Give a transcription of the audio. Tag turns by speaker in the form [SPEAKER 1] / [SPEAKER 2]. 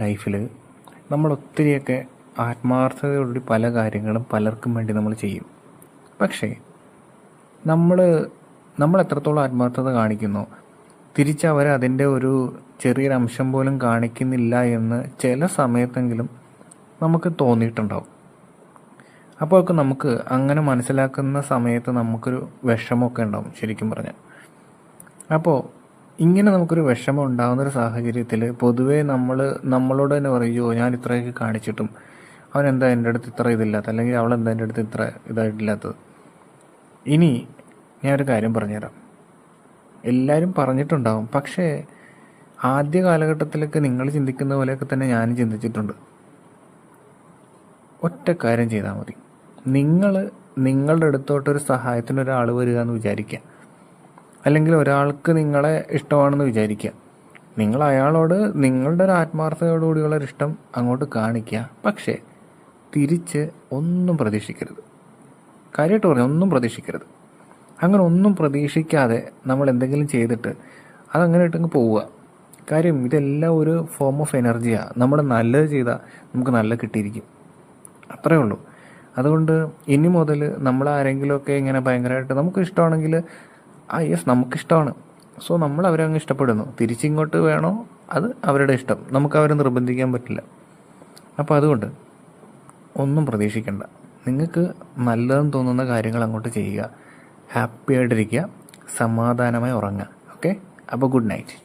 [SPEAKER 1] ലൈഫിൽ നമ്മൾ ഒത്തിരിയൊക്കെ ആത്മാർത്ഥതയോടുകൂടി പല കാര്യങ്ങളും പലർക്കും വേണ്ടി നമ്മൾ ചെയ്യും. പക്ഷേ നമ്മൾ നമ്മൾ എത്രത്തോളം ആത്മാർത്ഥത കാണിക്കുന്നോ തിരിച്ചവർ അതിൻ്റെ ഒരു ചെറിയൊരു അംശം പോലും കാണിക്കുന്നില്ല എന്ന് ചില സമയത്തെങ്കിലും നമുക്ക് തോന്നിയിട്ടുണ്ടാവും. അപ്പോഴൊക്കെ നമുക്ക് അങ്ങനെ മനസ്സിലാക്കുന്ന സമയത്ത് നമുക്കൊരു വിഷമമൊക്കെ ഉണ്ടാവും ശരിക്കും പറഞ്ഞാൽ. അപ്പോൾ ഇങ്ങനെ നമുക്കൊരു വിഷമം ഉണ്ടാകുന്നൊരു സാഹചര്യത്തിൽ പൊതുവേ നമ്മളോട് തന്നെ പറയുമോ, ഞാൻ ഇത്രയൊക്കെ കാണിച്ചിട്ടും അവനെന്താ എൻ്റെ അടുത്ത് ഇത്ര ഇതില്ലാത്ത, അല്ലെങ്കിൽ അവളെന്താ എൻ്റെ അടുത്ത് ഇത്ര ഇതായിട്ടില്ലാത്തത്. ഇനി ഞാനൊരു കാര്യം പറഞ്ഞുതരാം. എല്ലാവരും പറഞ്ഞിട്ടുണ്ടാവും, പക്ഷേ ആദ്യ കാലഘട്ടത്തിലൊക്കെ നിങ്ങൾ ചിന്തിക്കുന്ന പോലെയൊക്കെ തന്നെ ഞാനും ചിന്തിച്ചിട്ടുണ്ട്. ഒറ്റ കാര്യം ചെയ്താൽ മതി. നിങ്ങളുടെ അടുത്തോട്ടൊരു സഹായത്തിന് ഒരാൾ വരിക എന്ന് വിചാരിക്കുക, അല്ലെങ്കിൽ ഒരാൾക്ക് നിങ്ങളെ ഇഷ്ടമാണെന്ന് വിചാരിക്കുക. നിങ്ങൾ അയാളോട് നിങ്ങളുടെ ഒരു ആത്മാർത്ഥതയോടുകൂടിയുള്ളൊരു ഇഷ്ടം അങ്ങോട്ട് കാണിക്കുക. പക്ഷേ തിരിച്ച് ഒന്നും പ്രതീക്ഷിക്കരുത്. കാര്യമായിട്ട് പറഞ്ഞു, ഒന്നും പ്രതീക്ഷിക്കരുത്. അങ്ങനെ ഒന്നും പ്രതീക്ഷിക്കാതെ നമ്മൾ എന്തെങ്കിലും ചെയ്തിട്ട് അതങ്ങനെ ഇട്ടങ്ങ് പോവുക. കാര്യം ഇതെല്ലാം ഒരു ഫോം ഓഫ് എനർജിയാണ്. നമ്മൾ നല്ലത് ചെയ്താൽ നമുക്ക് നല്ല കിട്ടിയിരിക്കും, അത്രയേ ഉള്ളൂ. അതുകൊണ്ട് ഇനി മുതൽ നമ്മൾ ആരെങ്കിലുമൊക്കെ ഇങ്ങനെ ഭയങ്കരമായിട്ട് നമുക്ക് ഇഷ്ടമാണെങ്കിൽ യെസ് നമുക്കിഷ്ടമാണ്, സോ നമ്മൾ അവരെ അങ്ങ് ഇഷ്ടപ്പെടുന്നു. തിരിച്ചിങ്ങോട്ട് വേണോ അത് അവരുടെ ഇഷ്ടം, നമുക്ക് അവരെ നിർബന്ധിക്കാൻ പറ്റില്ല. അപ്പോൾ അതുകൊണ്ട് ഒന്നും പ്രതീക്ഷിക്കണ്ട. നിങ്ങൾക്ക് നല്ലതെന്ന് തോന്നുന്ന കാര്യങ്ങൾ അങ്ങോട്ട് ചെയ്യുക, ഹാപ്പി ആയിട്ടിരിക്കുക, സമാധാനമായി ഉറങ്ങുക. ഓക്കെ, അപ്പോൾ ഗുഡ് നൈറ്റ്.